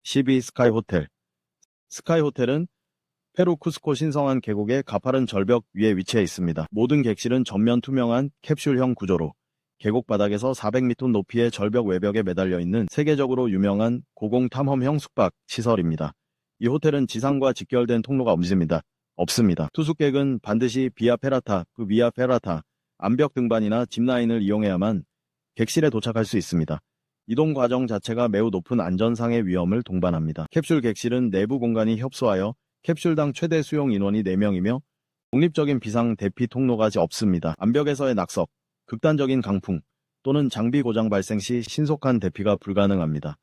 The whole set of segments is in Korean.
12. 스카이호텔. 스카이호텔은 페루 쿠스코 신성한 계곡의 가파른 절벽 위에 위치해 있습니다. 모든 객실은 전면 투명한 캡슐형 구조로 계곡 바닥에서 400m 높이의 절벽 외벽에 매달려 있는 세계적으로 유명한 고공 탐험형 숙박 시설입니다. 이 호텔은 지상과 직결된 통로가 없습니다. 투숙객은 반드시 비아 페라타, 비아 페라타, 암벽 등반이나 짚라인을 이용해야만 객실에 도착할 수 있습니다. 이동 과정 자체가 매우 높은 안전상의 위험을 동반합니다. 캡슐 객실은 내부 공간이 협소하여 캡슐당 최대 수용 인원이 4명이며 독립적인 비상 대피 통로가 없습니다. 암벽에서의 낙석, 극단적인 강풍 또는 장비 고장 발생 시 신속한 대피가 불가능합니다.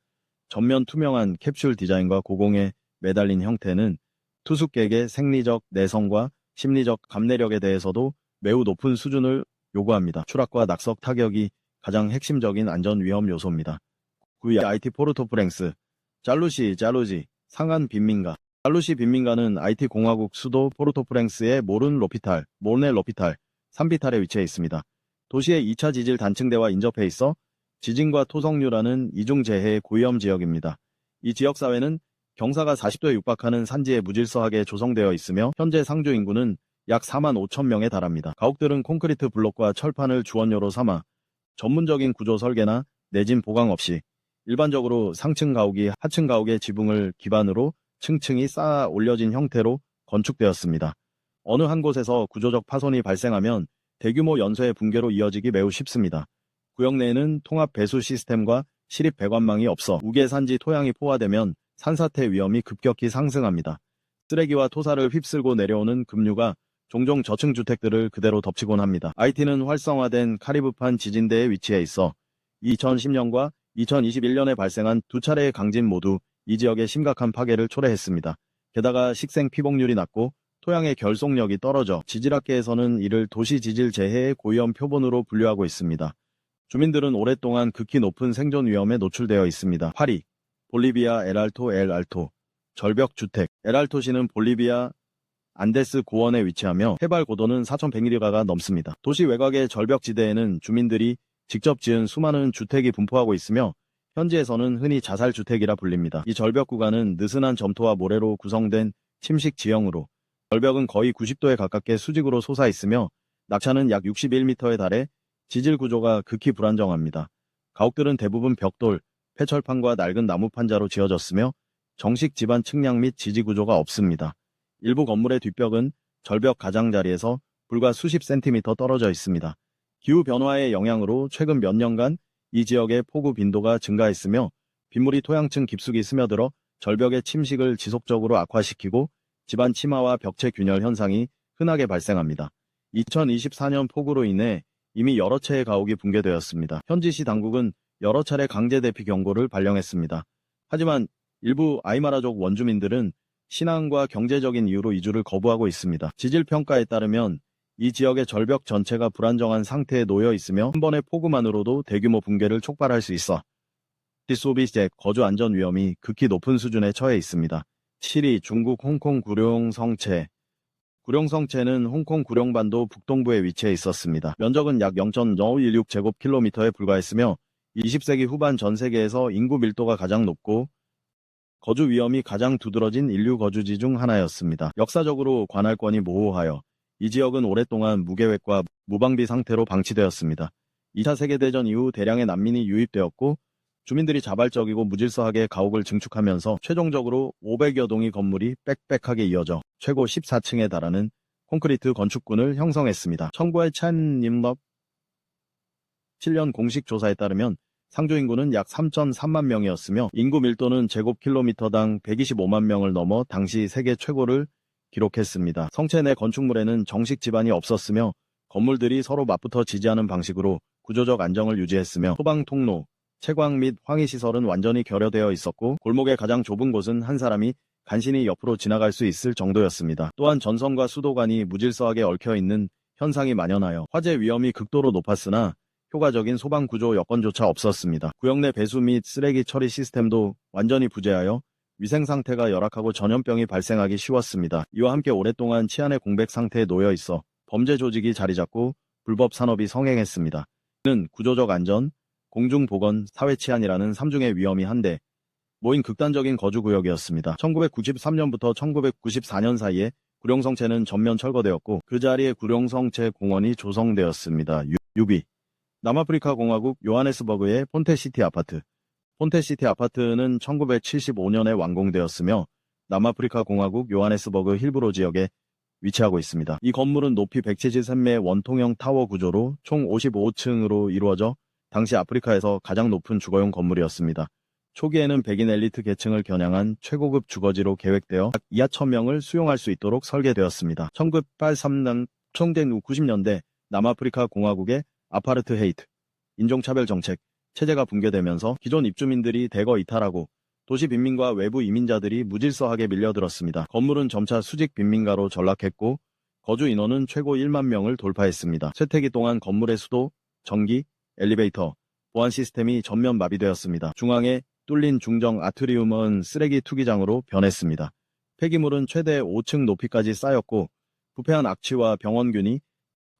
전면 투명한 캡슐 디자인과 고공에 매달린 형태는 투숙객의 생리적, 내성과 심리적 감내력에 대해서도 매우 높은 수준을 요구합니다. 추락과 낙석 타격이 가장 핵심적인 안전 위험 요소입니다. 9. IT 포르토프랭스. 잘루시, 상한 빈민가. 잘루시 빈민가는 IT 공화국 수도 포르토프랭스의 모르네 로피탈, 산비탈에 위치해 있습니다. 도시의 2차 지질 단층대와 인접해 있어 지진과 토성류라는 이중재해의 고위험 지역입니다. 이 지역사회는 경사가 40도에 육박하는 산지에 무질서하게 조성되어 있으며 현재 상주 인구는 약 4만 5천 명에 달합니다. 가옥들은 콘크리트 블록과 철판을 주원료로 삼아 전문적인 구조 설계나 내진 보강 없이 일반적으로 상층 가옥이 하층 가옥의 지붕을 기반으로 층층이 쌓아 올려진 형태로 건축되었습니다. 어느 한 곳에서 구조적 파손이 발생하면 대규모 연쇄 붕괴로 이어지기 매우 쉽습니다. 구역 내에는 통합 배수 시스템과 시립 배관망이 없어 우계산지 토양이 포화되면 산사태 위험이 급격히 상승합니다. 쓰레기와 토사를 휩쓸고 내려오는 급류가 종종 저층 주택들을 그대로 덮치곤 합니다. IT는 활성화된 카리브판 지진대에 위치해 있어 2010년과 2021년에 발생한 두 차례의 강진 모두 이 지역에 심각한 파괴를 초래했습니다. 게다가 식생 피복률이 낮고 토양의 결속력이 떨어져 지질학계에서는 이를 도시 지질 재해의 고위험 표본으로 분류하고 있습니다. 주민들은 오랫동안 극히 높은 생존 위험에 노출되어 있습니다. 8위. 볼리비아 엘알토 절벽주택. 엘알토시는 볼리비아 안데스 고원에 위치하며 해발 고도는 4,100m가 넘습니다. 도시 외곽의 절벽지대에는 주민들이 직접 지은 수많은 주택이 분포하고 있으며 현지에서는 흔히 자살주택이라 불립니다. 이 절벽 구간은 느슨한 점토와 모래로 구성된 침식 지형으로 절벽은 거의 90도에 가깝게 수직으로 솟아있으며 낙차는 약 61m에 달해 지질 구조가 극히 불안정합니다. 가옥들은 대부분 벽돌, 폐철판과 낡은 나무 판자로 지어졌으며 정식 집안 측량 및 지지 구조가 없습니다. 일부 건물의 뒷벽은 절벽 가장자리에서 불과 수십 센티미터 떨어져 있습니다. 기후 변화의 영향으로 최근 몇 년간 이 지역의 폭우 빈도가 증가했으며 빗물이 토양층 깊숙이 스며들어 절벽의 침식을 지속적으로 악화시키고 집안 침하와 벽체 균열 현상이 흔하게 발생합니다. 2024년 폭우로 인해 이미 여러 채의 가옥이 붕괴되었습니다. 현지시 당국은 여러 차례 강제 대피 경고를 발령했습니다. 하지만 일부 아이마라족 원주민들은 신앙과 경제적인 이유로 이주를 거부하고 있습니다. 지질평가에 따르면 이 지역의 절벽 전체가 불안정한 상태에 놓여 있으며 한 번의 폭우만으로도 대규모 붕괴를 촉발할 수 있어 디소비제 거주 안전 위험이 극히 높은 수준에 처해 있습니다. 7위 중국 홍콩 구룡성체. 구룡성체는 홍콩 구룡반도 북동부에 위치해 있었습니다. 면적은 약 0.0516제곱킬로미터에 불과했으며 20세기 후반 전 세계에서 인구 밀도가 가장 높고 거주 위험이 가장 두드러진 인류 거주지 중 하나였습니다. 역사적으로 관할권이 모호하여 이 지역은 오랫동안 무계획과 무방비 상태로 방치되었습니다. 2차 세계대전 이후 대량의 난민이 유입되었고 주민들이 자발적이고 무질서하게 가옥을 증축하면서 최종적으로 500여 동의 건물이 빽빽하게 이어져 최고 14층에 달하는 콘크리트 건축군을 형성했습니다. 1900 찬님럽 7년 공식 조사에 따르면 상주 인구는 약 3.3만 명이었으며 인구 밀도는 제곱킬로미터당 125만 명을 넘어 당시 세계 최고를 기록했습니다. 성체 내 건축물에는 정식 지반이 없었으며 건물들이 서로 맞붙어 지지하는 방식으로 구조적 안정을 유지했으며 소방 통로, 채광 및 황희시설은 완전히 결여되어 있었고 골목의 가장 좁은 곳은 한 사람이 간신히 옆으로 지나갈 수 있을 정도였습니다. 또한 전선과 수도관이 무질서하게 얽혀있는 현상이 만연하여 화재 위험이 극도로 높았으나 효과적인 소방 구조 여건조차 없었습니다. 구역 내 배수 및 쓰레기 처리 시스템도 완전히 부재하여 위생 상태가 열악하고 전염병이 발생하기 쉬웠습니다. 이와 함께 오랫동안 치안의 공백 상태에 놓여 있어 범죄 조직이 자리잡고 불법 산업이 성행했습니다. 이는 구조적 안전, 공중보건, 사회치안이라는 3중의 위험이 한데 모인 극단적인 거주구역이었습니다. 1993년부터 1994년 사이에 구룡성체는 전면 철거되었고 그 자리에 구룡성체 공원이 조성되었습니다. 유비 남아프리카 공화국 요하네스버그의 폰테시티 아파트. 폰테시티 아파트는 1975년에 완공되었으며 남아프리카 공화국 요하네스버그 힐브로 지역에 위치하고 있습니다. 이 건물은 높이 173m의 원통형 타워 구조로 총 55층으로 이루어져 당시 아프리카에서 가장 높은 주거용 건물이었습니다. 초기에는 백인 엘리트 계층을 겨냥한 최고급 주거지로 계획되어 약 2,000명을 수용할 수 있도록 설계되었습니다. 1983년 1990년대 남아프리카 공화국의 아파르트헤이트, 인종차별 정책, 체제가 붕괴되면서 기존 입주민들이 대거 이탈하고 도시 빈민과 외부 이민자들이 무질서하게 밀려들었습니다. 건물은 점차 수직 빈민가로 전락했고 거주 인원은 최고 1만 명을 돌파했습니다. 쇠퇴기 동안 건물의 수도, 전기, 엘리베이터, 보안 시스템이 전면 마비되었습니다. 중앙에 뚫린 중정 아트리움은 쓰레기 투기장으로 변했습니다. 폐기물은 최대 5층 높이까지 쌓였고 부패한 악취와 병원균이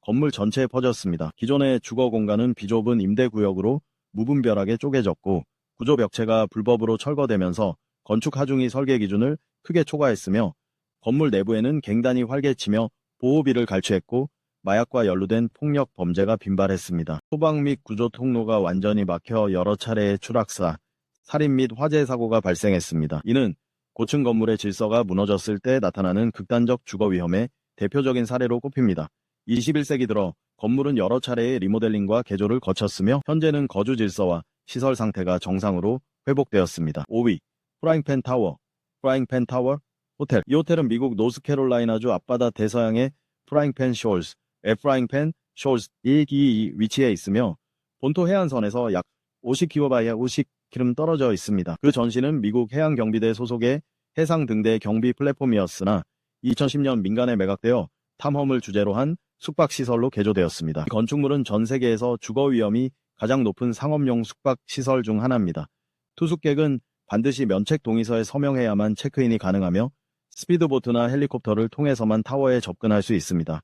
건물 전체에 퍼졌습니다. 기존의 주거 공간은 비좁은 임대구역으로 무분별하게 쪼개졌고 구조 벽체가 불법으로 철거되면서 건축 하중이 설계 기준을 크게 초과했으며 건물 내부에는 갱단이 활개치며 보호비를 갈취했고 마약과 연루된 폭력 범죄가 빈발했습니다. 소방 및 구조 통로가 완전히 막혀 여러 차례의 추락사, 살인 및 화재 사고가 발생했습니다. 이는 고층 건물의 질서가 무너졌을 때 나타나는 극단적 주거 위험의 대표적인 사례로 꼽힙니다. 21세기 들어 건물은 여러 차례의 리모델링과 개조를 거쳤으며 현재는 거주 질서와 시설 상태가 정상으로 회복되었습니다. 5위, 프라잉팬 타워. 프라잉팬 타워 호텔. 이 호텔은 미국 노스캐롤라이나주 앞바다 대서양의 프라잉팬 쇼얼스, 프라잉팬 쇼얼스 1기 위치해 있으며 본토 해안선에서 약 50km 50km 떨어져 있습니다. 그 전시는 미국 해양경비대 소속의 해상 등대 경비 플랫폼이었으나 2010년 민간에 매각되어 탐험을 주제로 한 숙박시설로 개조되었습니다. 이 건축물은 전 세계에서 주거 위험이 가장 높은 상업용 숙박시설 중 하나입니다. 투숙객은 반드시 면책 동의서에 서명해야만 체크인이 가능하며 스피드보트나 헬리콥터를 통해서만 타워에 접근할 수 있습니다.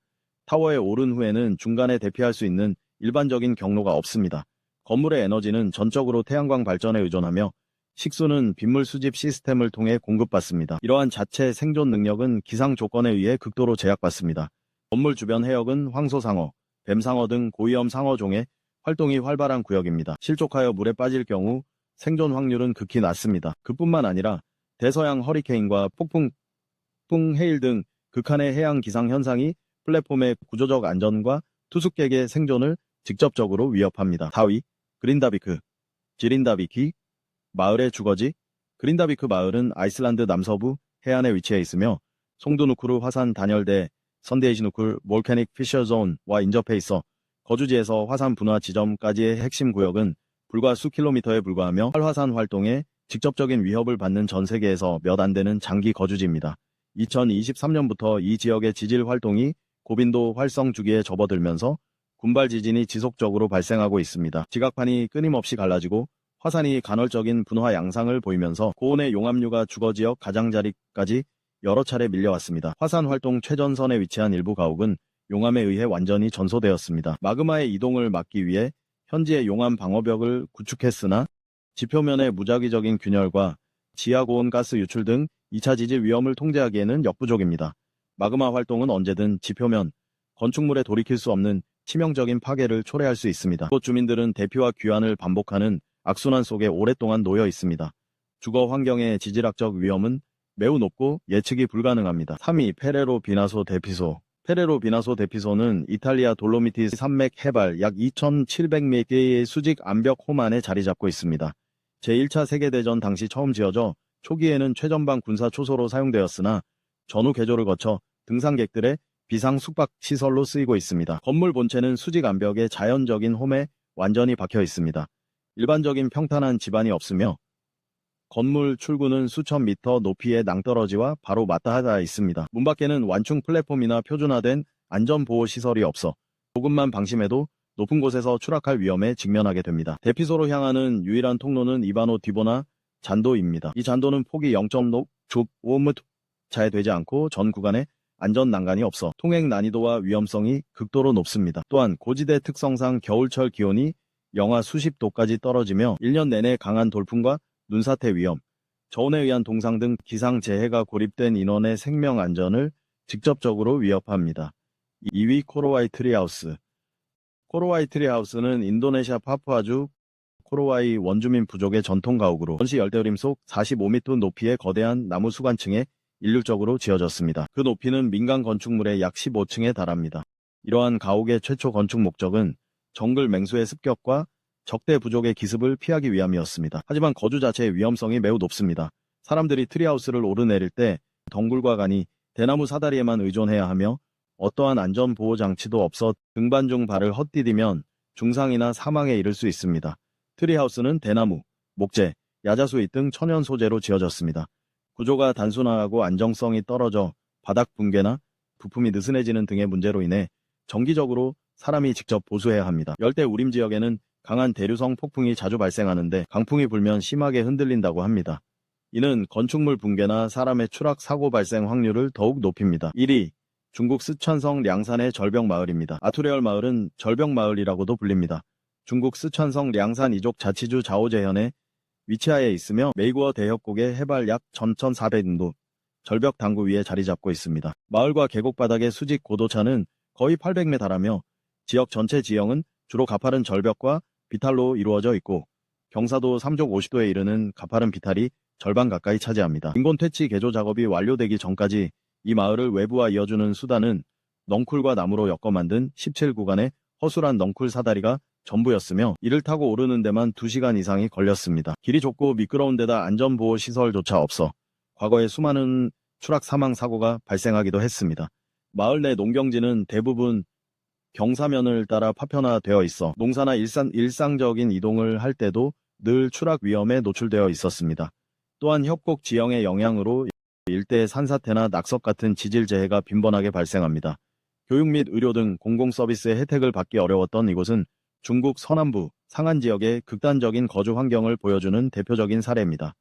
타워에 오른 후에는 중간에 대피할 수 있는 일반적인 경로가 없습니다. 건물의 에너지는 전적으로 태양광 발전에 의존하며 식수는 빗물 수집 시스템을 통해 공급받습니다. 이러한 자체 생존 능력은 기상 조건에 의해 극도로 제약받습니다. 건물 주변 해역은 황소상어, 뱀상어 등 고위험 상어종의 활동이 활발한 구역입니다. 실족하여 물에 빠질 경우 생존 확률은 극히 낮습니다. 그뿐만 아니라 대서양 허리케인과 폭풍, 해일 등 극한의 해양 기상 현상이 플랫폼의 구조적 안전과 투숙객의 생존을 직접적으로 위협합니다. 4위, 그린다비크, 지린다비키, 마을의 주거지. 그린다비크 마을은 아이슬란드 남서부 해안에 위치해 있으며 송두누쿠르 화산 단열대, 선데이시누쿨 몰캐닉 피셔존과 인접해 있어 거주지에서 화산 분화 지점까지의 핵심 구역은 불과 수 킬로미터에 불과하며 활화산 활동에 직접적인 위협을 받는 전 세계에서 몇 안 되는 장기 거주지입니다. 2023년부터 이 지역의 지질 활동이 고빈도 활성 주기에 접어들면서 군발 지진이 지속적으로 발생하고 있습니다. 지각판이 끊임없이 갈라지고 화산이 간헐적인 분화 양상을 보이면서 고온의 용암류가 주거지역 가장자리까지 여러 차례 밀려왔습니다. 화산 활동 최전선에 위치한 일부 가옥은 용암에 의해 완전히 전소되었습니다. 마그마의 이동을 막기 위해 현지의 용암 방어벽을 구축했으나 지표면의 무작위적인 균열과 지하 고온 가스 유출 등 2차 지질 위험을 통제하기에는 역부족입니다. 마그마 활동은 언제든 지표면, 건축물에 돌이킬 수 없는 치명적인 파괴를 초래할 수 있습니다. 이곳 주민들은 대피와 귀환을 반복하는 악순환 속에 오랫동안 놓여 있습니다. 주거 환경의 지질학적 위험은 매우 높고 예측이 불가능합니다. 3위 페레로 비나소 데피소. 페레로 비나소 데피소는 이탈리아 돌로미티 산맥 해발 약 2,700m의 수직 암벽 홈 안에 자리 잡고 있습니다. 제1차 세계대전 당시 처음 지어져 초기에는 최전방 군사 초소로 사용되었으나 전후 개조를 거쳐 등산객들의 비상 숙박 시설로 쓰이고 있습니다. 건물 본체는 수직 암벽의 자연적인 홈에 완전히 박혀 있습니다. 일반적인 평탄한 지반이 없으며 건물 출구는 수천 미터 높이의 낭떠러지와 바로 맞닿아 있습니다. 문 밖에는 완충 플랫폼이나 표준화된 안전보호시설이 없어 조금만 방심해도 높은 곳에서 추락할 위험에 직면하게 됩니다. 대피소로 향하는 유일한 통로는 이바노 디보나 잔도입니다. 이 잔도는 폭이 0.5m 차에 되지 않고 전 구간에 안전 난간이 없어 통행 난이도와 위험성이 극도로 높습니다. 또한 고지대 특성상 겨울철 기온이 영하 수십 도까지 떨어지며 1년 내내 강한 돌풍과 눈사태 위험, 저온에 의한 동상 등 기상재해가 고립된 인원의 생명 안전을 직접적으로 위협합니다. 2위 코로와이 트리하우스. 코로와이 트리하우스는 인도네시아 파푸아주 코로와이 원주민 부족의 전통 가옥으로 원시 열대우림 속 45m 높이의 거대한 나무 수관층에 일률적으로 지어졌습니다. 그 높이는 민간 건축물의 약 15층에 달합니다. 이러한 가옥의 최초 건축 목적은 정글 맹수의 습격과 적대 부족의 기습을 피하기 위함이었습니다. 하지만 거주 자체의 위험성이 매우 높습니다. 사람들이 트리하우스를 오르내릴 때 덩굴과 가니 대나무 사다리에만 의존해야 하며 어떠한 안전보호 장치도 없어 등반 중 발을 헛디디면 중상이나 사망에 이를 수 있습니다. 트리하우스는 대나무, 목재, 야자수잎 등 천연 소재로 지어졌습니다. 구조가 단순하고 안정성이 떨어져 바닥 붕괴나 부품이 느슨해지는 등의 문제로 인해 정기적으로 사람이 직접 보수해야 합니다. 열대 우림 지역에는 강한 대류성 폭풍이 자주 발생하는데 강풍이 불면 심하게 흔들린다고 합니다. 이는 건축물 붕괴나 사람의 추락 사고 발생 확률을 더욱 높입니다. 1위, 중국 쓰촨성 량산의 절벽마을입니다. 아투레얼 마을은 절벽마을이라고도 불립니다. 중국 쓰촨성 량산 이족 자치주 자오제현에 위치하에 있으며 메이구어 대협곡의 해발 약 1400인도 절벽 당구 위에 자리 잡고 있습니다. 마을과 계곡 바닥의 수직 고도차는 거의 800m에 달하며 지역 전체 지형은 주로 가파른 절벽과 비탈로 이루어져 있고 경사도 3족 50도에 이르는 가파른 비탈이 절반 가까이 차지합니다. 인공 퇴치 개조 작업이 완료되기 전까지 이 마을을 외부와 이어주는 수단은 넝쿨과 나무로 엮어 만든 17구간의 허술한 넝쿨 사다리가 전부였으며 이를 타고 오르는 데만 2시간 이상이 걸렸습니다. 길이 좁고 미끄러운 데다 안전보호 시설조차 없어 과거에 수많은 추락 사망 사고가 발생하기도 했습니다. 마을 내 농경지는 대부분 경사면을 따라 파편화되어 있어 농사나 일상적인 이동을 할 때도 늘 추락 위험에 노출되어 있었습니다. 또한 협곡 지형의 영향으로 일대의 산사태나 낙석 같은 지질재해가 빈번하게 발생합니다. 교육 및 의료 등 공공서비스의 혜택을 받기 어려웠던 이곳은 중국 서남부 상한 지역의 극단적인 거주 환경을 보여주는 대표적인 사례입니다.